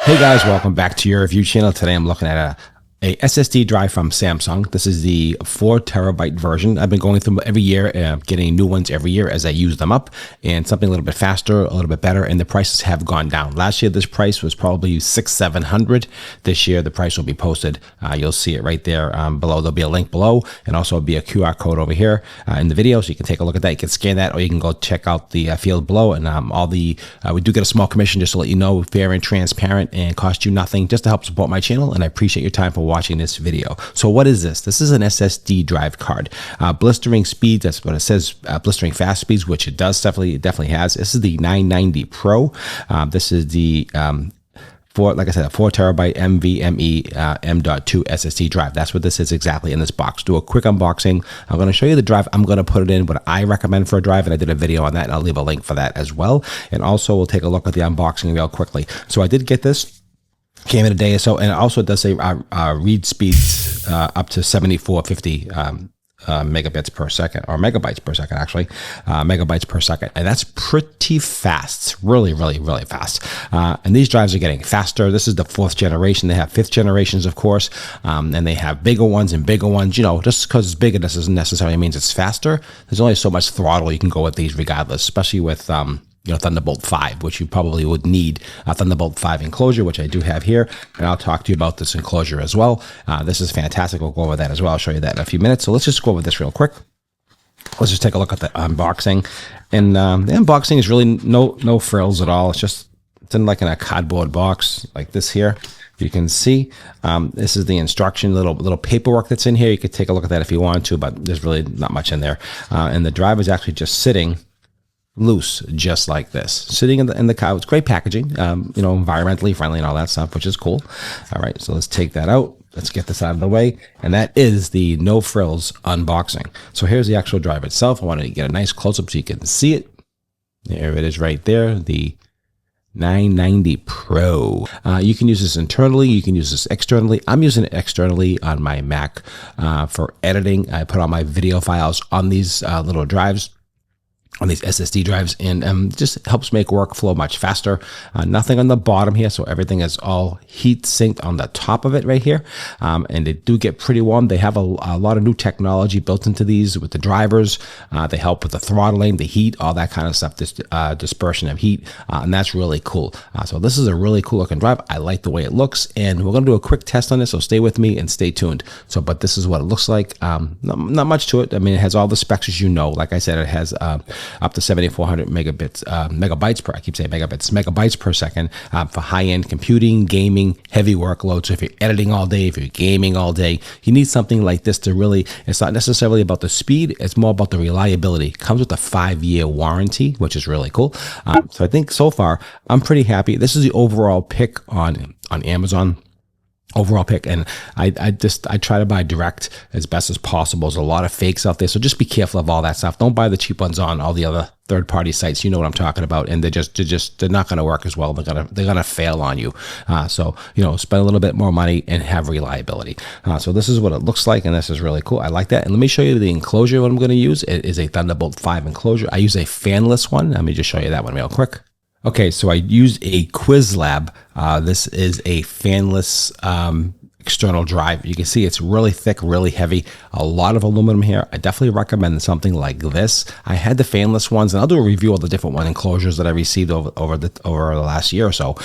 Hey guys, welcome back to your review channel. Today I'm looking at a SSD drive from Samsung. This is the 4 TB version. I've been going through every year, getting new ones every year as I use them up, and something a little bit faster, a little bit better, and the prices have gone down. Last year this price was probably $600-700. This year the price will be posted. You'll see it right there below. There'll be a link below, and also be a QR code over here in the video, so you can take a look at that. You can scan that, or you can go check out the field below, and all the we do get a small commission, just to let you know, fair and transparent, and cost you nothing, just to help support my channel. And I appreciate your time for watching this video. So what is this? This is an SSD drive card. Blistering speeds, that's what it says, blistering fast speeds, which it does, definitely has. This is the 990 Pro. This is the like I said, a 4 TB NVMe M.2 SSD drive. That's what this is exactly in this box. Do a quick unboxing. I'm going to show you the drive. I'm going to put it in what I recommend for a drive, and I did a video on that, and I'll leave a link for that as well. And also we'll take a look at the unboxing real quickly. So I did get this. Came in a day or so, and it also does say read speeds up to 7450 megabits per second, or megabytes per second, actually, megabytes per second, and that's pretty fast. Really fast. And these drives are getting faster. This is the 4th generation. They have 5th generations, of course, and they have bigger ones and bigger ones. You know, just because it's bigger, this doesn't necessarily mean it's faster. There's only so much throttle you can go with these, regardless, especially with Thunderbolt 5, which you probably would need a Thunderbolt 5 enclosure, which I do have here, and I'll talk to you about this enclosure as well. This is fantastic. We'll go over that as well. I'll show you that in a few minutes. So let's just go over this real quick. Let's just take a look at the unboxing, and the unboxing is really no frills at all. It's in like in a cardboard box like this here. You can see this is the instruction, little paperwork that's in here. You could take a look at that if you want to, but there's really not much in there. And the drive is actually just sitting loose, just like this, sitting in the car. It's great packaging, environmentally friendly and all that stuff, which is cool. All right, so let's take that out. Let's get this out of the way, and that is the no frills unboxing. So here's the actual drive itself. I want to get a nice close up so you can see it. There it is, right there. The 990 Pro. You can use this internally. You can use this externally. I'm using it externally on my Mac for editing. I put all my video files on these little drives, on these SSD drives, and just helps make workflow much faster. Nothing on the bottom here, so everything is all heat synced on the top of it right here. And they do get pretty warm. They have a lot of new technology built into these with the drivers. They help with the throttling, the heat, all that kind of stuff, this dispersion of heat, and that's really cool. So this is a really cool looking drive. I like the way it looks, and we're going to do a quick test on this, so stay with me and stay tuned. So, but this is what it looks like. Not much to it. I mean, it has all the specs, as you know. Like I said, it has up to 7,400 megabytes per, I keep saying megabits, megabytes per second for high-end computing, gaming, heavy workloads. So if you're editing all day, if you're gaming all day, you need something like this to really, it's not necessarily about the speed, it's more about the reliability. It comes with a 5-year warranty, which is really cool. So I think so far, I'm pretty happy. This is the overall pick on Amazon. Overall pick, and I try to buy direct as best as possible. There's a lot of fakes out there, so just be careful of all that stuff. Don't buy the cheap ones on all the other third-party sites. You know what I'm talking about, and they're not going to work as well. They're gonna fail on you. So spend a little bit more money and have reliability. So this is what it looks like, and this is really cool. I like that. And let me show you the enclosure. What I'm going to use, it is a Thunderbolt 5 enclosure. I use a fanless one. Let me just show you that one real quick. Okay, so I used a Qwiizlab. This is a fanless external drive. You can see it's really thick, really heavy, a lot of aluminum here. I definitely recommend something like this. I had the fanless ones, and I'll do a review of the different enclosures that I received over the last year or so.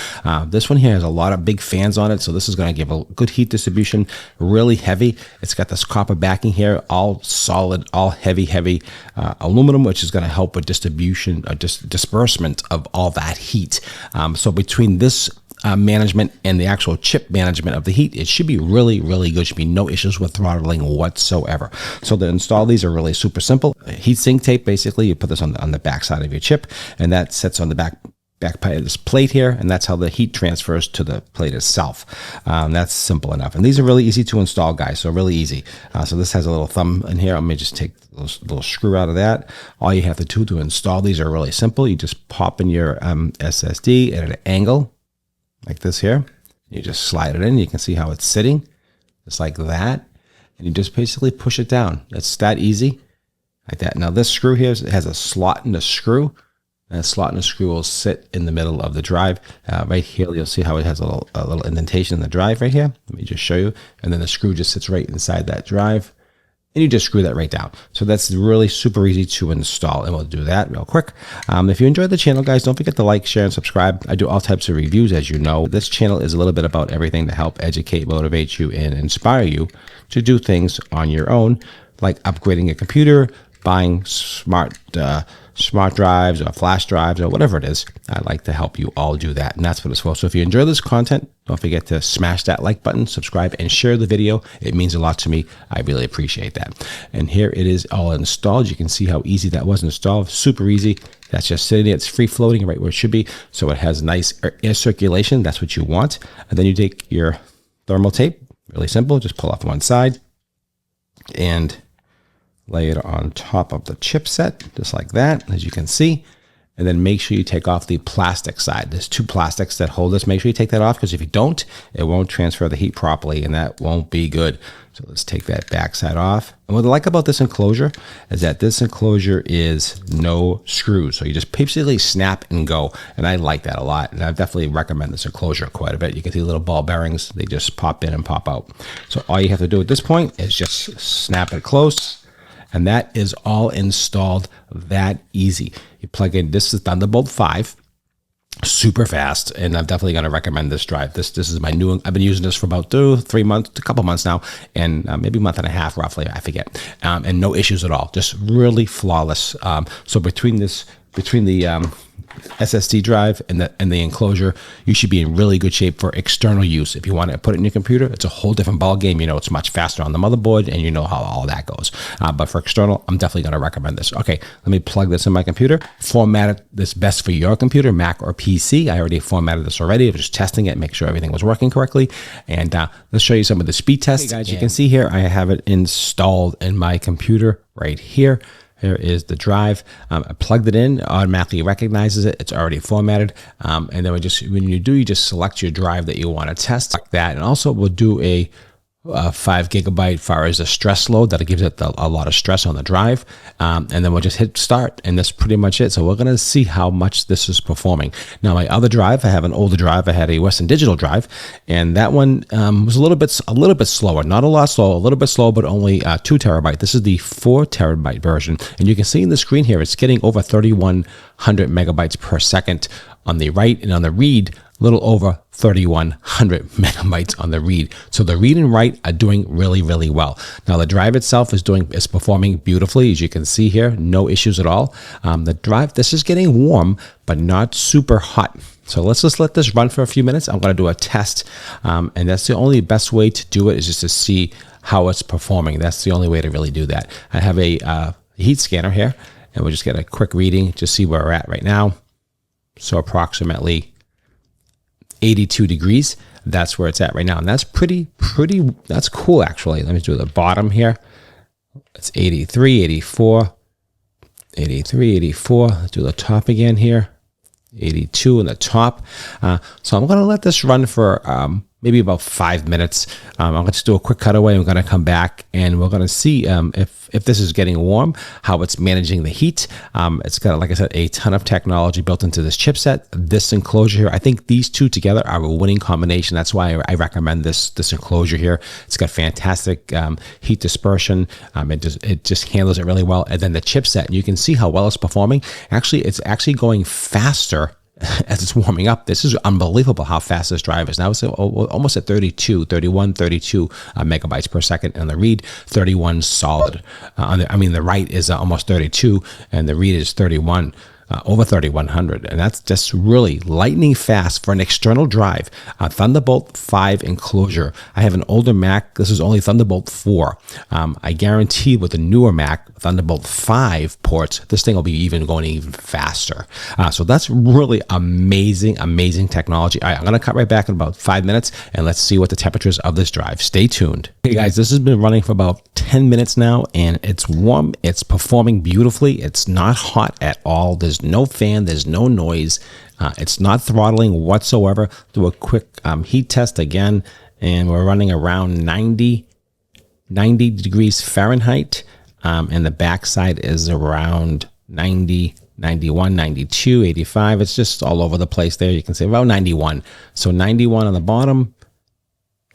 This one here has a lot of big fans on it, so this is going to give a good heat distribution. Really heavy. It's got this copper backing here, all solid, all heavy aluminum, which is going to help with distribution, disbursement of all that heat. So between this management and the actual chip management of the heat, it should be really good. Should be no issues with throttling whatsoever. So to install these are really super simple. Heat sink tape, basically, you put this on the back side of your chip, and that sits on the back part of this plate here, and that's how the heat transfers to the plate itself. That's simple enough, and these are really easy to install, guys. So really easy. So this has a little thumb in here. Let me just take a little screw out of that. All you have to do to install these are really simple. You just pop in your SSD at an angle like this here. You just slide it in. You can see how it's sitting, just like that. And you just basically push it down. It's that easy, like that. Now this screw here has a slot in the screw. And a slot and a screw will sit in the middle of the drive. Right here, you'll see how it has a little indentation in the drive right here. Let me just show you. And then the screw just sits right inside that drive. And you just screw that right down. So that's really super easy to install. And we'll do that real quick. If you enjoyed the channel, guys, don't forget to like, share, and subscribe. I do all types of reviews, as you know. This channel is a little bit about everything to help educate, motivate you, and inspire you to do things on your own, like upgrading a computer, buying smart drives or flash drives or whatever it is. I'd like to help you all do that. And that's what it's for. So if you enjoy this content, don't forget to smash that like button, subscribe, and share the video. It means a lot to me. I really appreciate that. And here it is all installed. You can see how easy that was installed. Super easy. That's just sitting there. It's free floating right where it should be. So it has nice air circulation. That's what you want. And then you take your thermal tape. Really simple. Just pull off one side and lay it on top of the chipset, just like that, as you can see. And then make sure you take off the plastic side. There's two plastics that hold this. Make sure you take that off, because if you don't, it won't transfer the heat properly, and that won't be good. So let's take that back side off. And what I like about this enclosure is that this enclosure is no screws. So you just basically snap and go. And I like that a lot. And I definitely recommend this enclosure quite a bit. You can see little ball bearings. They just pop in and pop out. So all you have to do at this point is just snap it close. And that is all installed that easy. You plug in, this is Thunderbolt 5, super fast, and I'm definitely going to recommend this drive. This is my new, I've been using this for about 3 months, a couple months now, and maybe a month and a half roughly, I forget, and no issues at all, just really flawless. So between the SSD drive and the enclosure, you should be in really good shape for external use. If you want to put it in your computer, it's a whole different ball game. You know, it's much faster on the motherboard, and you know how all that goes. But for external, I'm definitely going to recommend this. Okay, let me plug this in my computer. Format this best for your computer, Mac or PC. I already formatted this already. I was just testing it, make sure everything was working correctly. And let's show you some of the speed tests. Hey guys, you can see here, I have it installed in my computer right here. Here is the drive. I plugged it in, automatically recognizes it. It's already formatted. And then when you do, you just select your drive that you want to test, like that. And also we'll do a 5 gigabyte as far as the stress load, that it gives it a lot of stress on the drive. And then we'll just hit start, and that's pretty much it. So we're going to see how much this is performing. Now my other drive, I have an older drive. I had a Western Digital drive, and that one was a little bit slower, not a lot slow, a little bit slow, but only 2 terabyte. This is the 4 terabyte version, and you can see in the screen here, it's getting over 3,100 megabytes per second on the write, and on the read, a little over 3,100 megabytes on the read. So the read and write are doing really, really well. Now the drive itself is performing beautifully, as you can see here, no issues at all. The drive, this is getting warm, but not super hot. So let's just let this run for a few minutes. I'm going to do a test, and that's the only best way to do it, is just to see how it's performing. That's the only way to really do that. I have a heat scanner here, and we'll just get a quick reading to see where we're at right now. So approximately 82 degrees. That's where it's at right now. And that's that's cool, actually. Let me do the bottom here. It's 83, 84, 83, 84. Let's do the top again here. 82 in the top. So I'm going to let this run for maybe about 5 minutes. I'm going to just do a quick cutaway. I'm going to come back, and we're going to see if this is getting warm, how it's managing the heat. It's got, like I said, a ton of technology built into this chipset. This enclosure here, I think these two together are a winning combination. That's why I recommend this enclosure here. It's got fantastic heat dispersion. It just handles it really well. And then the chipset, and you can see how well it's performing. Actually, it's actually going faster as it's warming up. This is unbelievable how fast this drive is. Now it's almost at 32 megabytes per second, and the read 31 solid. The write is almost 32, and the read is 31. Over 3,100, and that's just really lightning fast for an external drive. Thunderbolt 5 enclosure. I have an older Mac. This is only Thunderbolt 4. I guarantee with the newer Mac, Thunderbolt 5 ports, this thing will be going even faster. So that's really amazing technology. All right, I'm going to cut right back in about 5 minutes, and let's see what the temperatures of this drive. Stay tuned. Hey guys, this has been running for about 10 minutes now, and it's warm. It's performing beautifully. It's not hot at all. There's no fan, there's no noise. It's not throttling whatsoever. Do a quick heat test again, and we're running around 90 degrees Fahrenheit, and the backside is around 90 91, 92, 85. It's just all over the place there. You can say about 91. So 91 on the bottom,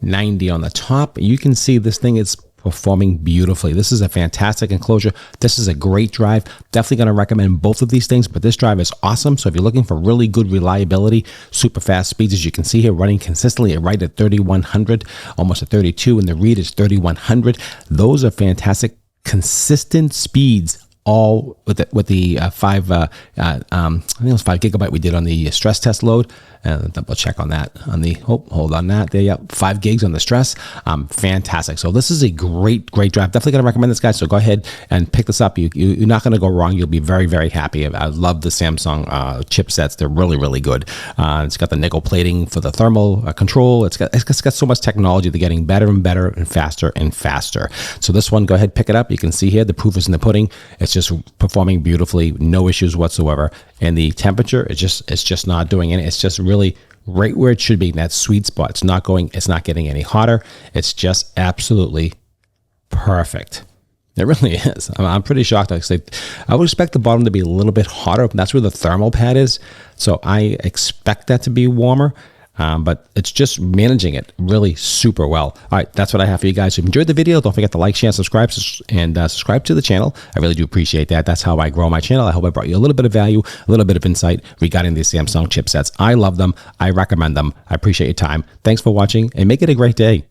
90 on the top. You can see this thing is performing beautifully. This is a fantastic enclosure. This is a great drive. Definitely going to recommend both of these things, but this drive is awesome. So if you're looking for really good reliability, super fast speeds, as you can see here, running consistently at right at 3100, almost at 32, and the read is 3100. Those are fantastic, consistent speeds. All with the 5 I think it was 5 gigabyte we did on the stress test load. Double check on that on the hold on that there. Yeah, 5 gigs on the stress. Fantastic. So this is a great drive. Definitely going to recommend this, guys. So go ahead and pick this up. You're not going to go wrong. You'll be very happy. I love the Samsung chipsets. They're really good. It's got the nickel plating for the thermal control. It's got so much technology. They're getting better and better and faster and faster. So this one, go ahead, pick it up. You can see here the proof is in the pudding. It's just performing beautifully, no issues whatsoever. And the temperature, it's just not doing it. It's just really right where it should be in that sweet spot. It's not getting any hotter. It's just absolutely perfect. It really is. I'm pretty shocked. I would expect the bottom to be a little bit hotter. That's where the thermal pad is. So I expect that to be warmer. But it's just managing it really super well. All right, that's what I have for you guys. If you enjoyed the video, don't forget to like, share, subscribe to the channel. I really do appreciate that. That's how I grow my channel. I hope I brought you a little bit of value, a little bit of insight regarding these Samsung chipsets. I love them. I recommend them. I appreciate your time. Thanks for watching, and make it a great day.